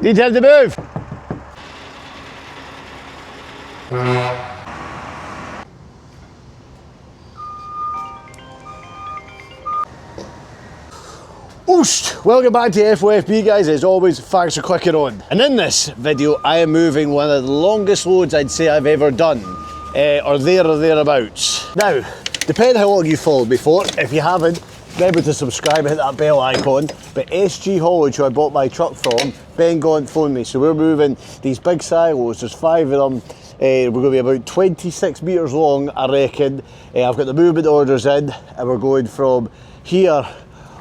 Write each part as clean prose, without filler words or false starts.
Detail to move. Oosh! Welcome back to FOFB guys, as always, thanks for clicking on. And in this video, I am moving one of the longest loads I'd say I've ever done, or thereabouts. Now, depending how long you've followed me for, if you haven't, remember to subscribe and hit that bell icon. But SG Haulage, who I bought my truck from, Ben Gaunt phoned me, so we're moving these big silos, there's 5 of them. We're going to be about 26 metres long, I reckon. I've got the movement orders in, and we're going from here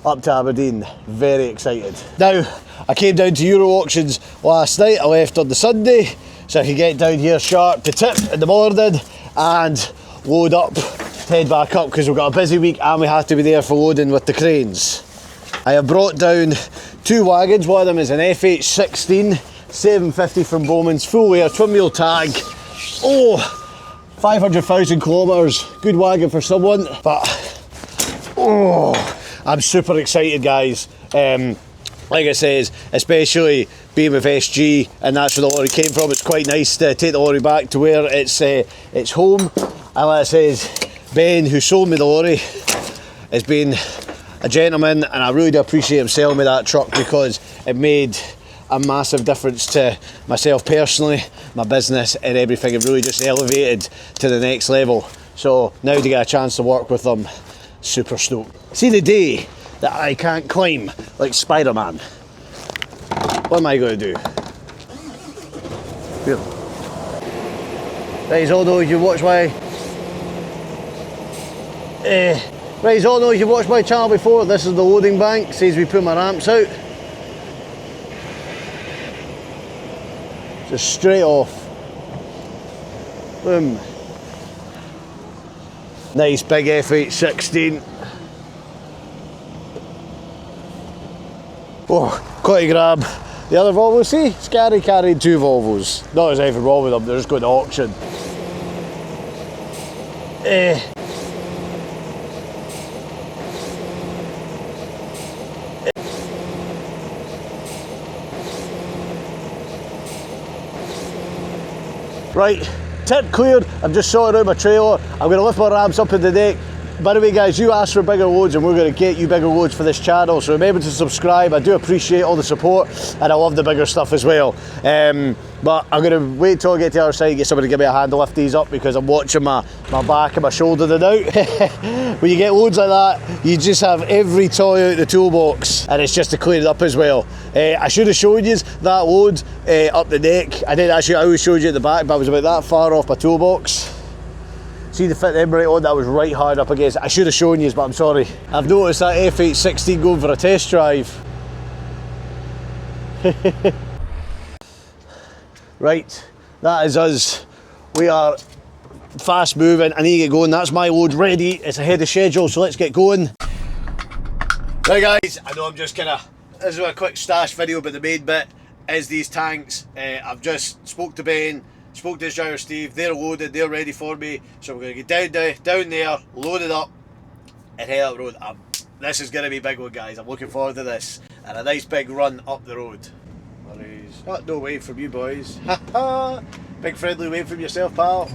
up to Aberdeen. Very excited. Now, I came down to Euro Auctions last night. I left on the Sunday, so I could get down here sharp to tip in the morning and load up, head back up, because we've got a busy week and we have to be there for loading with the cranes. I have brought down 2 wagons. One of them is an F8 16, 750 from Bowman's, full air, twin wheel tag. Oh, 500,000 kilometres. Good wagon for someone, but oh, I'm super excited, guys. Like I says, especially being with SG, and that's where the lorry came from. It's quite nice to take the lorry back to where it's home. And like I says, Ben, who sold me the lorry, has been a gentleman, and I really do appreciate him selling me that truck, because it made a massive difference to myself personally, my business, and everything. It really just elevated to the next level. So now to get a chance to work with them, super stoked. See the day that I can't climb like Spider-Man, what am I going to do? Here. Right, all know if you watch my right, all know if you watched my channel before, this is the loading bank. Says we put my ramps out. Just straight off. Boom. Nice big F8 16. Oh, got to grab the other Volvo. See, Scania carried 2 Volvos. Not there's anything wrong with them, they're just going to auction. Right, tip cleared. I'm just sorting out my trailer. I'm going to lift my ramps up in the deck. By the way, guys, you asked for bigger loads, and we're going to get you bigger loads for this channel, so remember to subscribe. I do appreciate all the support, and I love the bigger stuff as well. But I'm going to wait till I get to the other side and get somebody to give me a hand to lift these up, because I'm watching my back and my shoulder out. When you get loads like that, you just have every toy out the toolbox, and it's just to clear it up as well. I should have showed you that load up the deck. I did actually, I always showed you at the back, but I was about that far off my toolbox. See the fit them right on, that was right hard up against. I should have shown you, but I'm sorry. I've noticed that F8 16 going for a test drive. Right, that is us. We are fast moving. I need to get going. That's my load ready. It's ahead of schedule, so let's get going. Right guys, I know I'm just this is a quick stash video, but the main bit is these tanks. I've just spoke to Ben, spoke to his driver Steve. They're loaded, they're ready for me. So we're going to get down there, load it up, and head up the road. This is going to be a big one, guys. I'm looking forward to this, and a nice big run up the road. No wave from you boys. Big friendly wave from yourself, pal.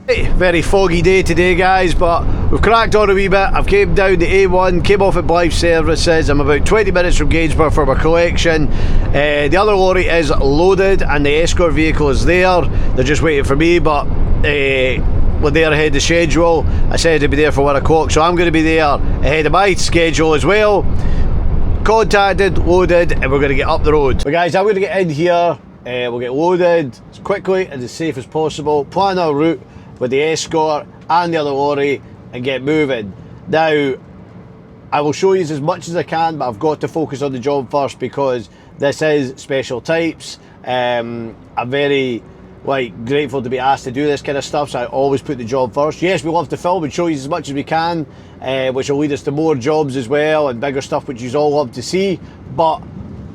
Hey, very foggy day today, guys, but we've cracked on a wee bit. I've came down to A1, came off at Blythe Services. I'm about 20 minutes from Gainsborough for my collection. The other lorry is loaded and the escort vehicle is there. They're just waiting for me, but we're there ahead of schedule. I said to be there for 1 o'clock, so I'm going to be there ahead of my schedule as well. Contacted, loaded, and we're going to get up the road. But guys, I'm going to get in here. We'll get loaded as quickly and as safe as possible. Plan our route with the escort and the other lorry and get moving. Now, I will show you as much as I can, but I've got to focus on the job first, because this is special types. I'm very grateful to be asked to do this kind of stuff, so I always put the job first. Yes, we love to film and show you as much as we can, which will lead us to more jobs as well and bigger stuff which you all love to see, but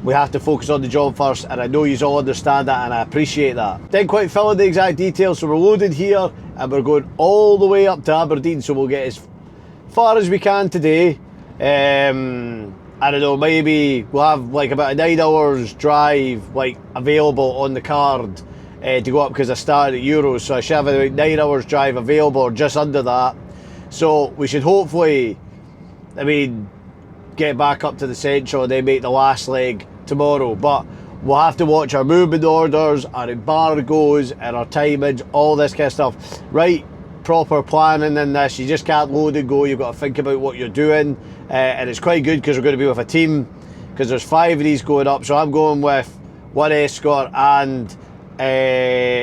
we have to focus on the job first, and I know you all understand that, and I appreciate that. Didn't quite fill in the exact details, so we're loaded here and we're going all the way up to Aberdeen, so we'll get as far as we can today. I don't know, maybe we'll have like about a 9 hours drive like available on the card to go up, because I started at Euros, so I should have about 9 hours drive available or just under that. So we should hopefully, I mean, get back up to the Central and then make the last leg tomorrow. But we'll have to watch our movement orders, our embargoes and our timings, all this kind of stuff. Right, proper planning in this. You just can't load and go. You've got to think about what you're doing. And it's quite good because we're going to be with a team, because there's 5 of these going up. So I'm going with one Escort and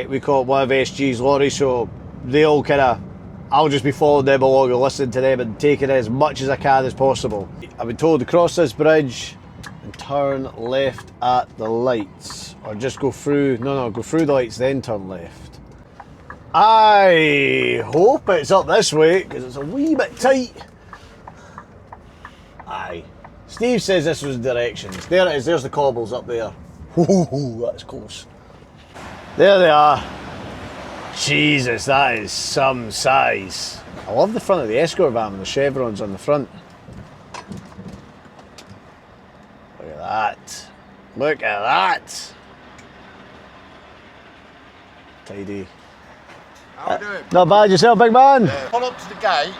we call it one of SG's lorries. So they'll kind of, I'll just be following them along and listening to them and taking as much as I can as possible. I've been told to cross this bridge and turn left at the lights, or just go through, no, go through the lights then turn left. I hope it's up this way because it's a wee bit tight. Aye. Steve says this was directions. There it is, there's the cobbles up there. Ooh, that's close. There they are. Jesus, that is some size. I love the front of the Escort van with the chevrons on the front. Look at that. Look at that. Tidy. How are you doing? Not bad yourself, big man? Pull up to the gate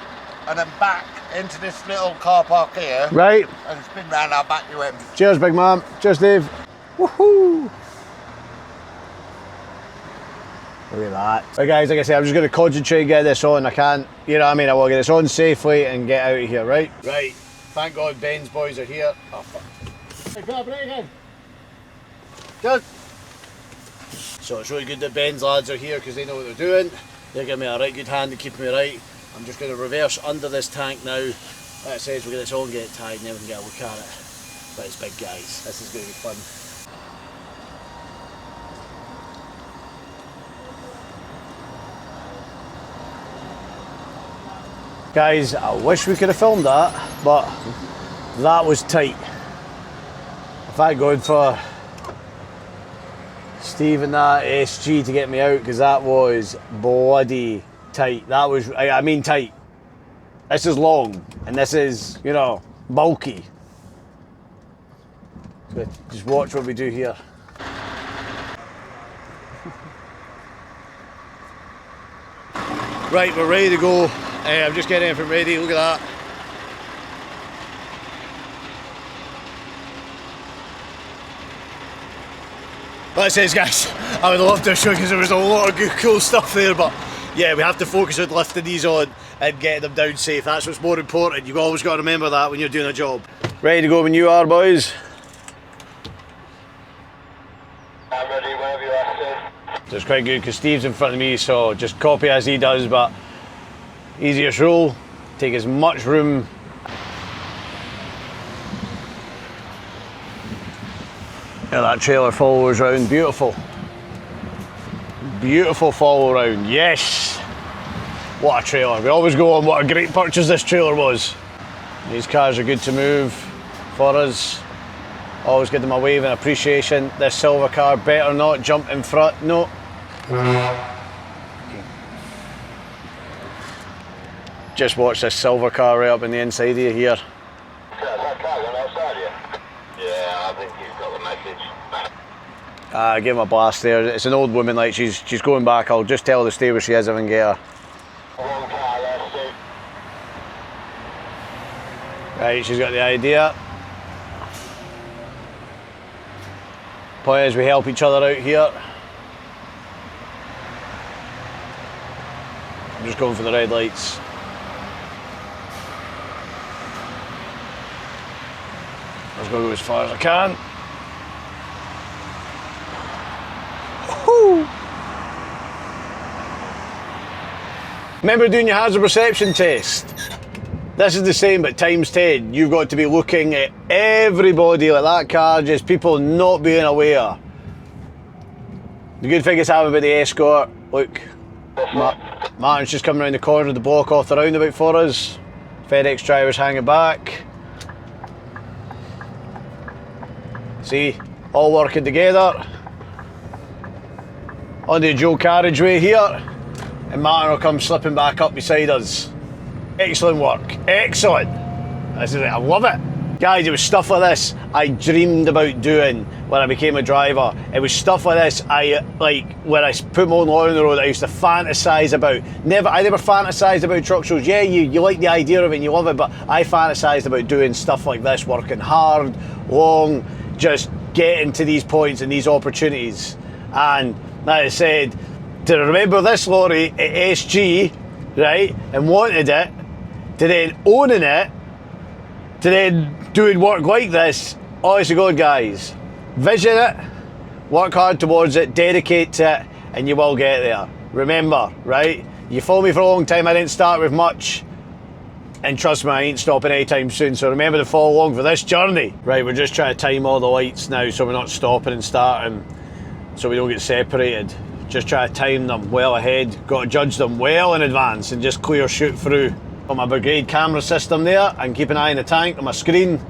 and then back into this little car park here. Right. And spin round, I'll back you in. Cheers, big man. Cheers, Dave. Woohoo! Look at that. Right guys, like I said, I'm just going to concentrate and get this on. I can't, you know what I mean, I will get this on safely and get out of here, right? Right. Thank God Ben's boys are here. Oh fuck. Hey, put a brake in. Good. So it's really good that Ben's lads are here because they know what they're doing. They're giving me a right good hand to keep me right. I'm just going to reverse under this tank now. Like I said, we'll get this on, get it tied, and then we can get a look at it. But it's big, guys. This is going to be fun. Guys, I wish we could have filmed that, but that was tight. Thank God for Steve and that SG to get me out, because that was bloody tight. That was, I mean tight. This is long, and this is, you know, bulky. So just watch what we do here. Right, we're ready to go. I'm just getting everything ready, look at that. Like I says guys, I would love to show you because there was a lot of good cool stuff there, but yeah, we have to focus on lifting these on and getting them down safe. That's what's more important. You've always got to remember that when you're doing a job. Ready to go when you are, boys? I'm ready whenever you are, Steve. So it's quite good because Steve's in front of me, so just copy as he does, but easiest roll, take as much room. Yeah, that trailer follows round, beautiful. Beautiful follow round, yes! What a trailer, we always go on what a great purchase this trailer was. These cars are good to move for us. Always give them a wave and appreciation. This silver car better not jump in front, no. Just watch this silver car right up in the inside of you here. Is that car going outside you? Yeah, I think you've got the message. Give him a blast there. It's an old woman, like she's going back. I'll just tell her to stay where she is if I can get her. One car there, Steve. Right, she's got the idea. Point is we help each other out here. I'm just going for the red lights. I'm just going to go as far as I can. Woo. Remember doing your hazard perception test? This is the same but times 10. You've got to be looking at everybody like that car, just people not being aware. The good thing is having about the Escort, look, Martin's just coming around the corner of the block off the roundabout for us. FedEx driver's hanging back. See, all working together. On the dual carriageway here, and Martin will come slipping back up beside us. Excellent work, excellent. This is it, I love it. Guys, it was stuff like this I dreamed about doing when I became a driver. It was stuff like this when I put my own lorry on the road, I used to fantasise about. I never fantasised about truck shows. Yeah, you like the idea of it and you love it, but I fantasised about doing stuff like this, working hard, long, just getting to these points and these opportunities. And like I said, to remember this lorry at SG, right, and wanted it, to then owning it, to then doing work like this, honest to God, guys, vision it, work hard towards it, dedicate to it, and you will get there. Remember, right, you follow me for a long time, I didn't start with much, and trust me, I ain't stopping anytime soon, so remember to follow along for this journey. Right, we're just trying to time all the lights now so we're not stopping and starting, so we don't get separated. Just try to time them well ahead, got to judge them well in advance and just clear shoot through. On my brigade camera system there, and keep an eye on the tank on my screen.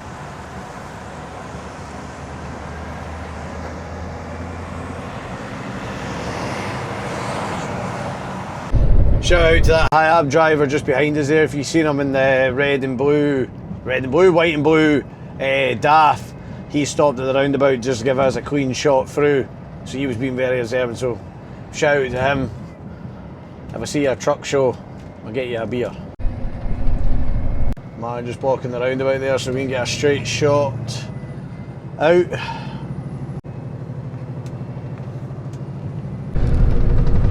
Shout out to that high-ab driver just behind us there, if you've seen him in the red and blue, white and blue DAF. He stopped at the roundabout just to give us a clean shot through, so he was being very observant, so shout out to him. If I see you at a truck show, I'll get you a beer. Man, just blocking the roundabout there so we can get a straight shot out.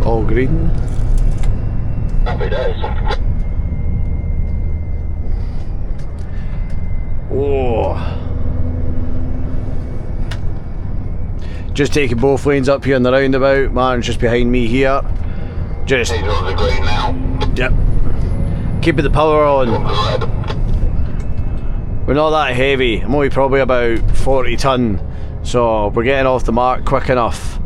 All green. Happy days. Oh. Just taking both lanes up here in the roundabout. Martin's just behind me here. Just. He's on the green now. Yep. Keeping the power on. We're not that heavy, I'm only probably about 40 tonne, so we're getting off the mark quick enough.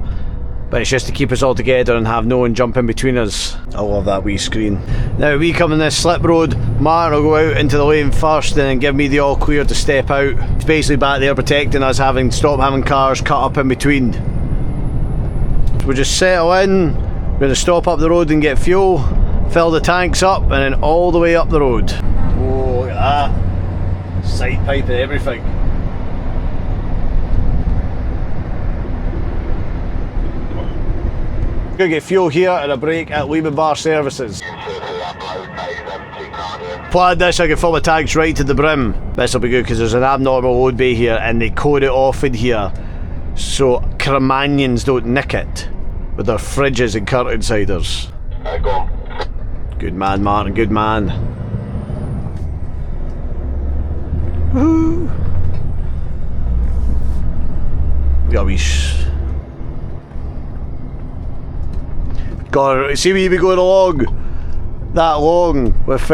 But it's just to keep us all together and have no one jump in between us. I love that wee screen. Now we come in this slip road, Martin will go out into the lane first and then give me the all clear to step out. He's basically back there protecting us, stop having cars cut up in between. So we'll just settle in, we're going to stop up the road and get fuel, fill the tanks up and then all the way up the road. Oh, look at that. Sight pipe and everything. Gonna get fuel here and a break at Lehman Bar Services. Planned this, I can fill my tanks right to the brim. This will be good because there's an abnormal load bay here and they code it off in here so Cremanians don't nick it with their fridges and curtain siders. Go on. Good man, Martin, good man. Woo! Got a wee God, see me going along that long with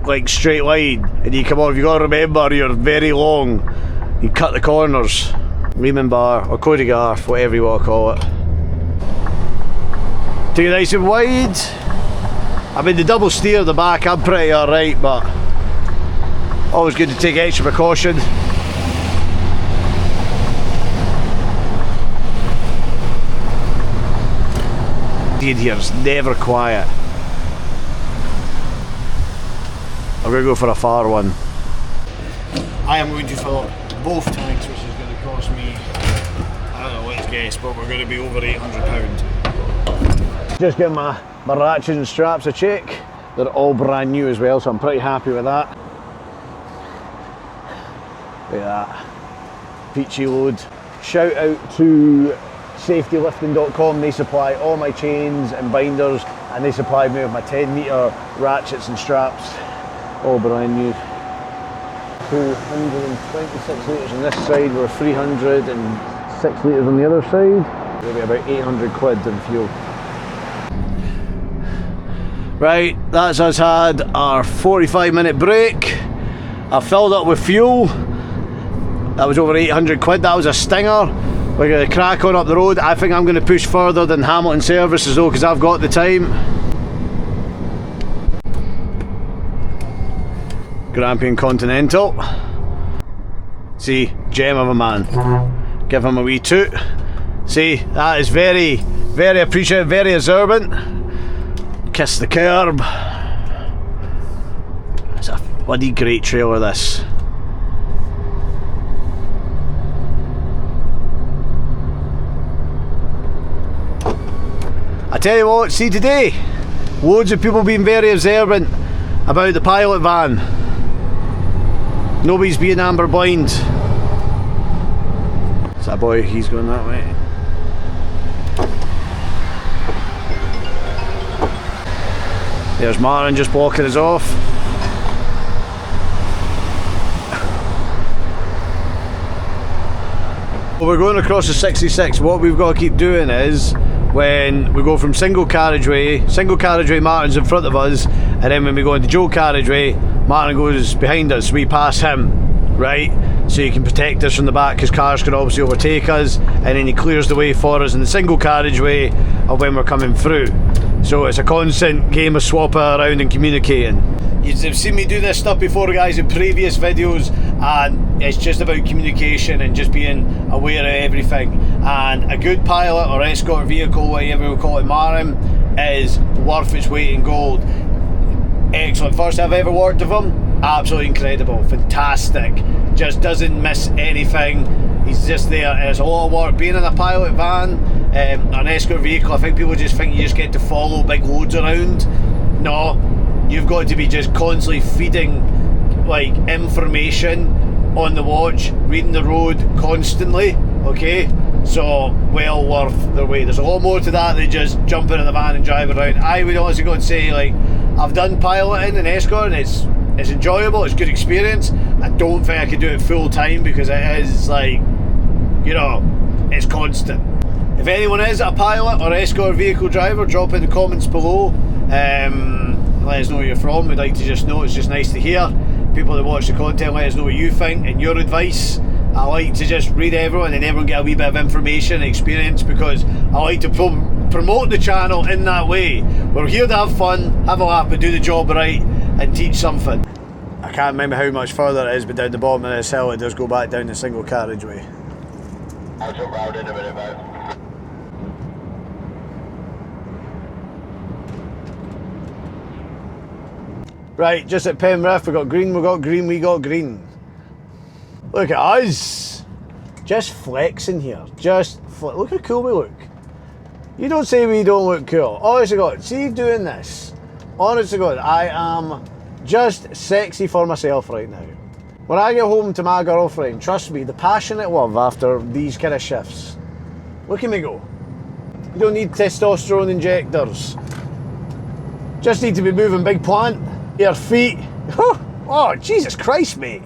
like straight line and you come on, you gotta remember you're very long, you cut the corners. Lehman Bar or Cody Garth, whatever you want to call it. Take it nice and wide. I mean the double steer at the back I'm pretty alright, but always good to take extra precaution. In here's never quiet. I'm going to go for a far one. I am going to fill up both tanks, which is going to cost me, I don't know, let's guess, but we're going to be over £800. Just give my ratchets and straps a check. They're all brand new as well, so I'm pretty happy with that. Look at that. Peachy load. Shout out to safetylifting.com, they supply all my chains and binders and they supplied me with my 10-metre ratchets and straps, all brand new. 226 litres on this side, we're 306 litres on the other side. It'll be about 800 quid in fuel. Right, that's us had our 45-minute break. I filled up with fuel. That was over 800 quid, that was a stinger. We're going to crack on up the road. I think I'm going to push further than Hamilton Services though, because I've got the time. Grampian Continental. See, gem of a man. Give him a wee toot. See, that is very, very appreciative, very observant. Kiss the curb. It's a bloody great trailer, this. tell you what, see today, loads of people being very observant about the pilot van. Nobody's being amber blind. Is that boy? He's going that way. There's Martin just blocking us off. Well, we're going across the 66. What we've got to keep doing is, when we go from single carriageway Martin's in front of us, and then when we go into dual carriageway, Martin goes behind us, we pass him, right? So you can protect us from the back, because cars can obviously overtake us, and then he clears the way for us in the single carriageway of when we're coming through. So it's a constant game of swapping around and communicating. You've seen me do this stuff before, guys, in previous videos, and it's just about communication and just being aware of everything. And a good pilot or escort vehicle, whatever we call it, Martin, is worth its weight in gold. Excellent. First I've ever worked with him, absolutely incredible, fantastic, just doesn't miss anything. He's just there. It's a lot of work being in a pilot van, an escort vehicle. I think people just think you just get to follow big loads around. No, you've got to be just constantly feeding like information on the watch, reading the road constantly, okay? So well worth their weight. There's a lot more to that than just jumping in the van and driving around. I would honestly go and say, like, I've done piloting and escorting, it's enjoyable, it's a good experience. I don't think I could do it full time, because it is like, you know, it's constant. If anyone is a pilot or escort vehicle driver, drop in the comments below. Let us know where you're from. We'd like to just know. It's just nice to hear. People that watch the content, let us know what you think and your advice. I like to just read everyone and everyone get a wee bit of information and experience, because I like to promote the channel in that way. We're here to have fun, have a laugh, but do the job right and teach something. I can't remember how much further it is, but down the bottom of this hill it does go back down the single carriageway. I'll jump round in a minute, mate. Right, just at Penrith, we got green, we got green, we got green. Look at us, just flexing here, look how cool we look. You don't say we don't look cool. Honestly God, see doing this, honestly God, I am just sexy for myself right now. When I get home to my girlfriend, trust me, the passionate love after these kind of shifts, look at me go. You don't need testosterone injectors, just need to be moving big plant, your feet. Oh, Jesus Christ, mate.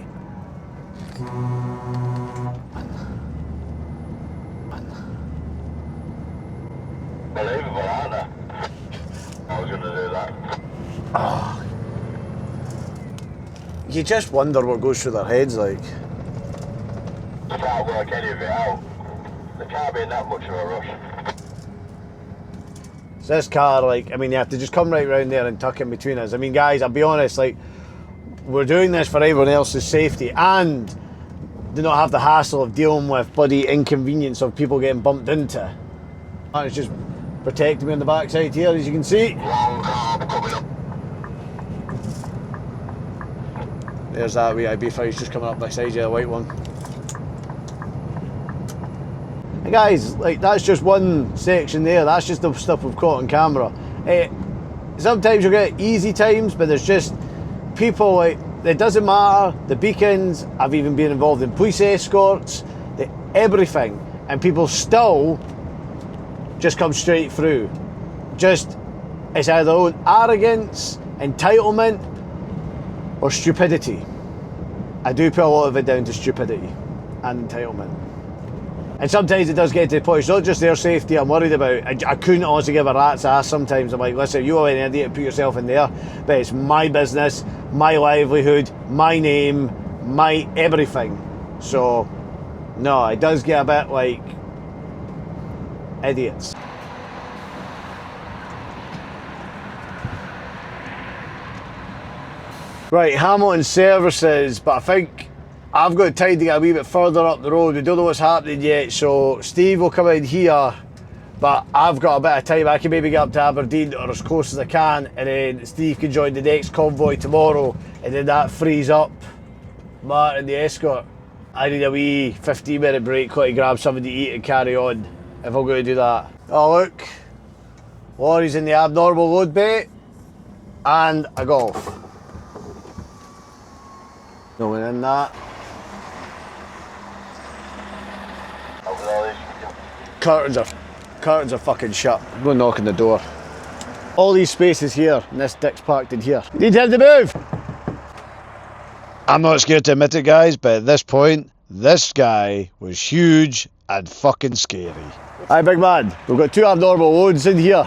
Unbelievable, aren't they? I was going to do that. Oh. You just wonder what goes through their heads, like. You can't work any of it out. There can't be in that much of a rush. So this car, like, I mean, you have to just come right round there and tuck in between us. I mean, guys, I'll be honest, like, we're doing this for everyone else's safety and do not have the hassle of dealing with bloody inconvenience of people getting bumped into. And it's just protecting me on the backside here, as you can see. There's that wee IB5 just coming up beside you, the white one. And guys, like, that's just one section there, that's just the stuff we've caught on camera. Sometimes you'll get easy times, but there's just people, like, it doesn't matter, the beacons, I've even been involved in police escorts, everything, and people still just come straight through. Just, it's either their own arrogance, entitlement, or stupidity. I do put a lot of it down to stupidity and entitlement. And sometimes it does get to the point, it's not just their safety I'm worried about. I couldn't honestly give a rat's ass sometimes. I'm like, listen, you have any idea to put yourself in there, but it's my business, my livelihood, my name, my everything. So, no, it does get a bit like idiots. Right, Hamilton services, but I think I've got time to get a wee bit further up the road. We don't know what's happening yet, so Steve will come in here, but I've got a bit of time. I can maybe get up to Aberdeen or as close as I can, and then Steve can join the next convoy tomorrow, and then that frees up Martin the escort. I need a wee 15-minute break, got to grab something to eat and carry on if I'm going to do that. Oh look, Lorries in the abnormal load bay, and a Golf. No one in that. Curtains are fucking shut. I'm going to knock on the door. All these spaces here, and this dick's parked in here. Need him to move! I'm not scared to admit it, guys, but at this point, this guy was huge and fucking scary. Hi, big man. We've got 2 abnormal loads in here.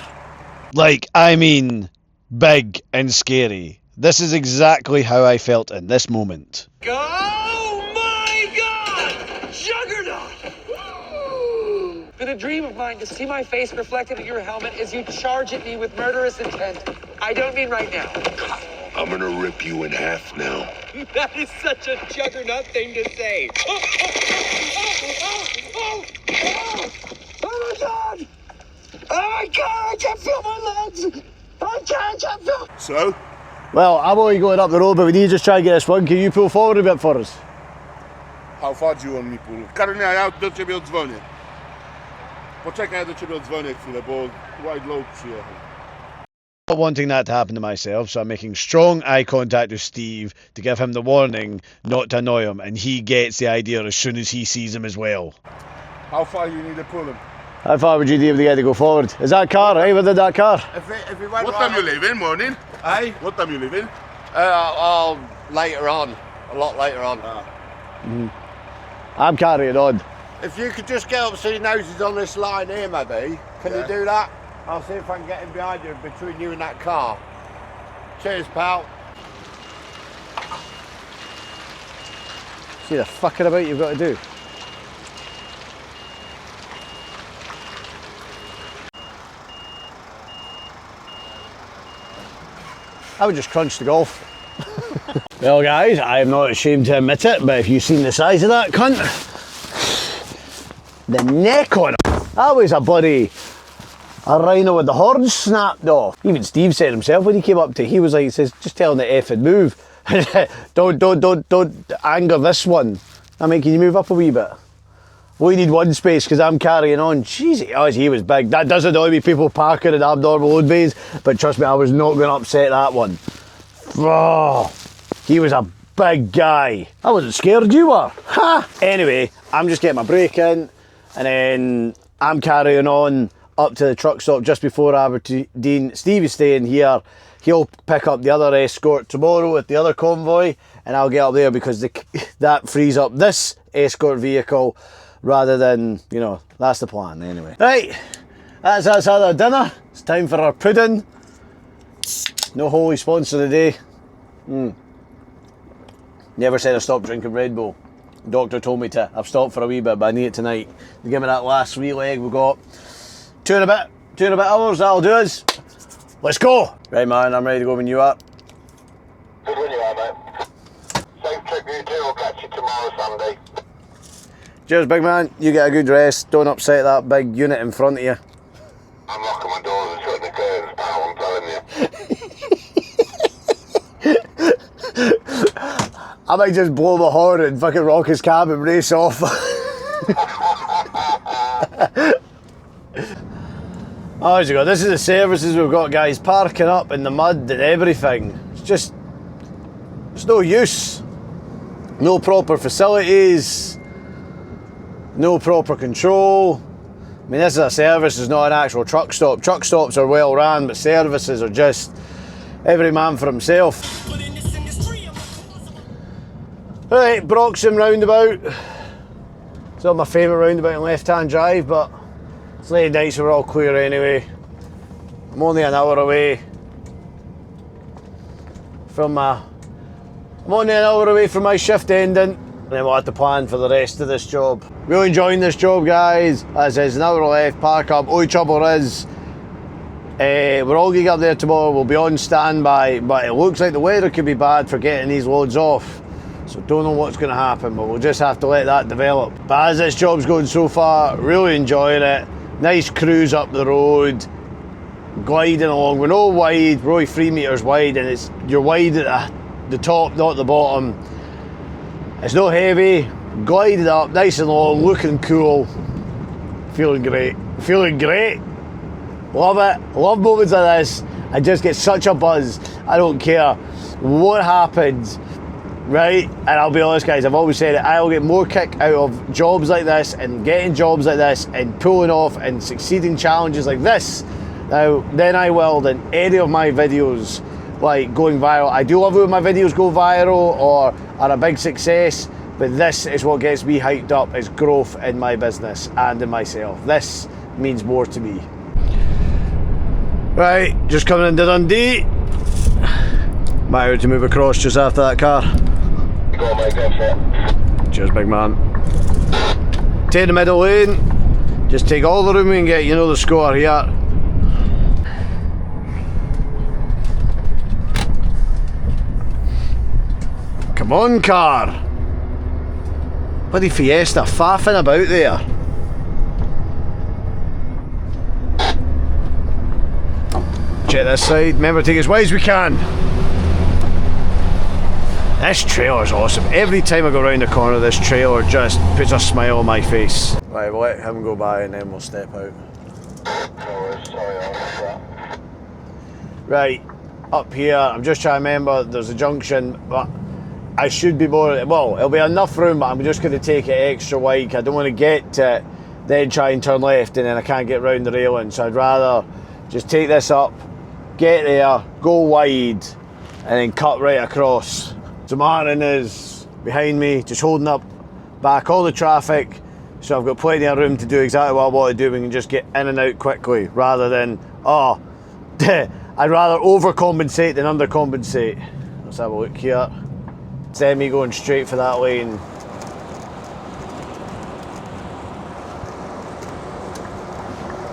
Like, I mean, big and scary. This is exactly how I felt in this moment. Oh my God! Juggernaut! It's been a dream of mine to see my face reflected in your helmet as you charge at me with murderous intent. I don't mean right now. I'm gonna rip you in half now. That is such a juggernaut thing to say. Oh my God! Oh my God! I can't feel my legs! I can't feel. So? Well, I'm only going up the road, but we need to just try and get this one. Can you pull forward a bit for us? How far do you want me pull? Karolina, ja do ciebie odzwonię. Poczekaj, ja do ciebie odzwonię chwilę, bo wide load przyjechał. Not wanting that to happen to myself, so I'm making strong eye contact with Steve to give him the warning not to annoy him, and he gets the idea as soon as he sees him as well. How far you need to pull him? How far would you be able to get to go forward? Is that car, eh? Where did that car? If we went what time you leaving, morning? Hey? What time you leaving? Later on. A lot later on. I'm carrying on. If you could just get up so your nose is on this line here, maybe. Can you do that? I'll see if I can get in behind you, between you and that car. Cheers, pal. See the fucking about you've got to do. I would just crunch the Golf. Well guys, I am not ashamed to admit it, but if you've seen the size of that cunt, the neck on him, that was a rhino with the horns snapped off. Even Steve said himself when he came up to, he was like, he says, just tell him to F and move. don't anger this one. I mean, can you move up a wee bit? We need one space because I'm carrying on. Jeez, he was big. That does annoy me, people parking in abnormal load bays, but trust me, I was not going to upset that one. Oh, he was a big guy. I wasn't scared, you were. Ha! Anyway, I'm just getting my break in, and then I'm carrying on up to the truck stop just before Aberdeen. Steve is staying here. He'll pick up the other escort tomorrow at the other convoy, and I'll get up there because that frees up this escort vehicle rather than, you know, that's the plan anyway. Right, that's us had our dinner. It's time for our pudding. No holy sponsor today. Never said I stopped drinking Red Bull. Doctor told me to. I've stopped for a wee bit, but I need it tonight. Give me that last wee leg. We've got two and a bit hours. That'll do us. Let's go. Right, man, I'm ready to go when you are. Good when you are, mate. Safe trip, you two. We'll catch you tomorrow, Sunday. Cheers, big man. You get a good rest. Don't upset that big unit in front of you. I'm locking my doors and shutting the curtains, pal, I'm telling you. I might just blow my horn and fucking rock his cab and race off. Oh, as you go, this is the services we've got, guys. Parking up in the mud and everything. It's no use. No proper facilities. No proper control. I mean, this is a service, it's not an actual truck stop. Truck stops are well ran, but services are just every man for himself. Right, Broxham roundabout. It's not my favourite roundabout on left-hand drive, but it's late night, so we're all clear anyway. I'm only an hour away from my shift ending, and then we'll have to plan for the rest of this job. Really enjoying this job, guys. As is, an hour left, park up. Only trouble is, we're all going up there tomorrow. We'll be on standby, but it looks like the weather could be bad for getting these loads off. So don't know what's going to happen, but we'll just have to let that develop. But as this job's going so far, really enjoying it. Nice cruise up the road, gliding along. We're not wide, we're only 3 metres wide, and you're wide at the top, not the bottom. It's not heavy, gliding up, nice and long, looking cool. Feeling great. Feeling great. Love it. Love moments like this. I just get such a buzz. I don't care what happens, right? And I'll be honest, guys, I've always said it, I'll get more kick out of jobs like this and getting jobs like this and pulling off and succeeding challenges like this now than I will than any of my videos like going viral. I do love it when my videos go viral or are a big success, but this is what gets me hyped up, is growth in my business and in myself. This means more to me. Right, just coming into Dundee. Might have to move across just after that car. Go on, mate, go for it. Cheers, big man. Take the middle lane. Just take all the room we can get, you know the score here. Come on, car. Bloody Fiesta faffing about there. Check this side. Remember to take as wide as we can. This trailer's awesome. Every time I go around the corner, this trailer just puts a smile on my face. Right, we'll let him go by and then we'll step out. No worries, sorry, I'll miss that. Right, up here, I'm just trying to remember, there's a junction, but I should be more, well, it'll be enough room, but I'm just going to take it extra wide. I don't want to get to it, then try and turn left and then I can't get round the railing. So I'd rather just take this up, get there, go wide, and then cut right across. So Martin is behind me, just holding up back all the traffic. So I've got plenty of room to do exactly what I want to do. We can just get in and out quickly rather than, oh, I'd rather overcompensate than undercompensate. Let's have a look here. Instead of me going straight for that lane.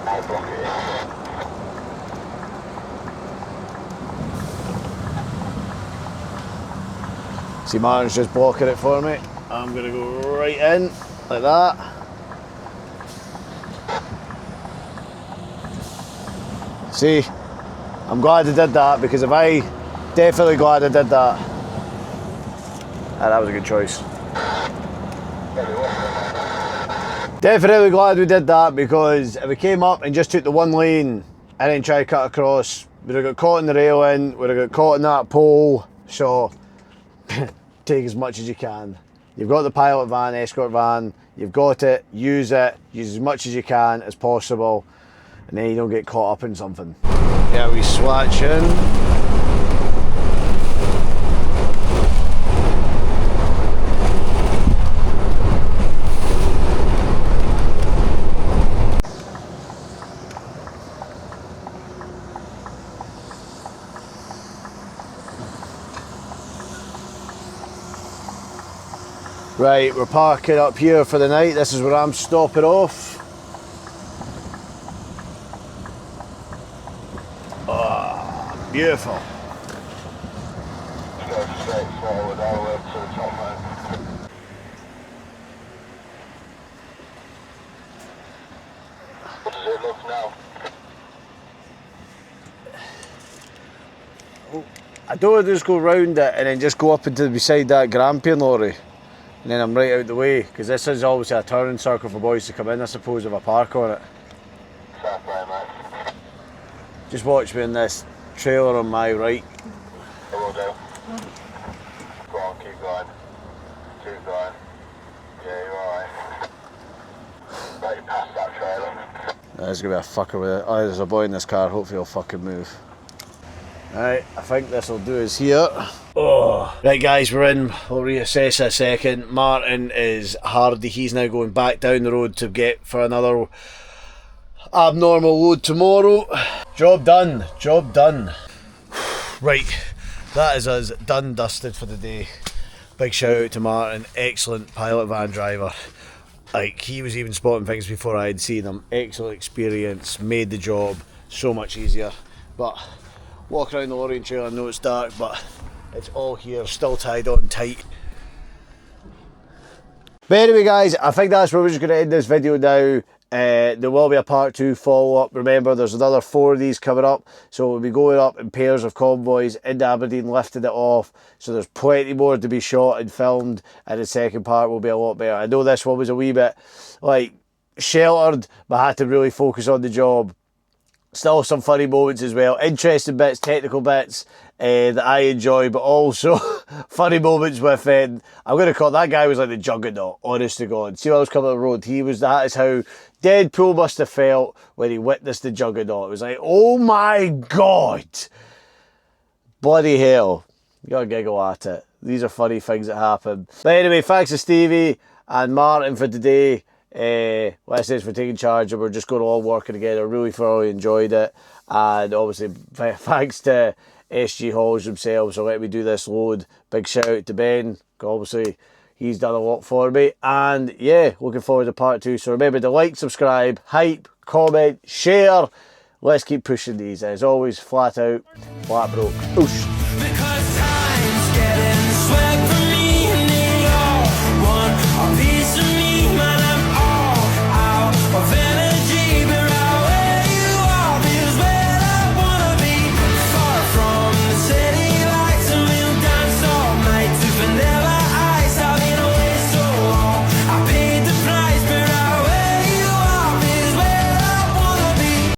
I'll block it in. See, Martin's just blocking it for me. I'm going to go right in, like that. See, I'm glad I did that, because if I, definitely glad I did that. Ah, that was a good choice. Definitely glad we did that, because if we came up and just took the one lane and then tried to cut across, we'd have got caught in the railing, we'd have got caught in that pole. So take as much as you can. You've got the pilot van, escort van, you've got it, use as much as you can as possible, and then you don't get caught up in something. Yeah, we swatch in. Right, we're parking up here for the night. This is where I'm stopping off. Oh, beautiful. Just go straight forward all the way up to the top, mate. What does it look now? I don't want to just go round it and then just go up into beside that Grampian lorry. And then I'm right out the way, because this is obviously a turning circle for boys to come in, I suppose, if I park on it. Fair play, mate. Just watch me in this trailer on my right. I will do. Go on, keep going. Keep going. Yeah, you're alright. Right, you passed that trailer. There's going to be a fucker with it. Oh, there's a boy in this car, hopefully he'll fucking move. Right, I think this will do us here. Oh. Right guys, we're in, we'll reassess in a second. Martin is hardy, he's now going back down the road to get for another abnormal load tomorrow. Job done, job done. Right, that is us done, dusted for the day. Big shout out to Martin, excellent pilot van driver. Like, he was even spotting things before I had seen them. Excellent experience, made the job so much easier. But walk around the lorry and trailer, I know it's dark, but it's all here, still tied on tight. But anyway guys, I think that's where we're just going to end this video now. There will be a part 2 follow-up. Remember, there's another 4 of these coming up, so we'll be going up in pairs of convoys into Aberdeen, lifting it off. So there's plenty more to be shot and filmed, and the second part will be a lot better. I know this one was a wee bit like sheltered, but I had to really focus on the job. Still some funny moments as well, interesting bits, technical bits that I enjoy, but also funny moments with, I'm going to call that guy was like the juggernaut, honest to God. See what I was coming on the road, that is how Deadpool must have felt when he witnessed the juggernaut. It was like, oh my God, bloody hell, you gotta giggle at it. These are funny things that happen. But anyway, thanks to Stevie and Martin for today. Like I said, for taking charge, and we're just going all working together. Really thoroughly enjoyed it, and obviously thanks to SG Halls themselves for letting me do this load. Big shout out to Ben, obviously he's done a lot for me, and yeah, looking forward to part 2. So remember to like, subscribe, hype, comment, share. Let's keep pushing these. As always, flat out, flat broke. Oosh.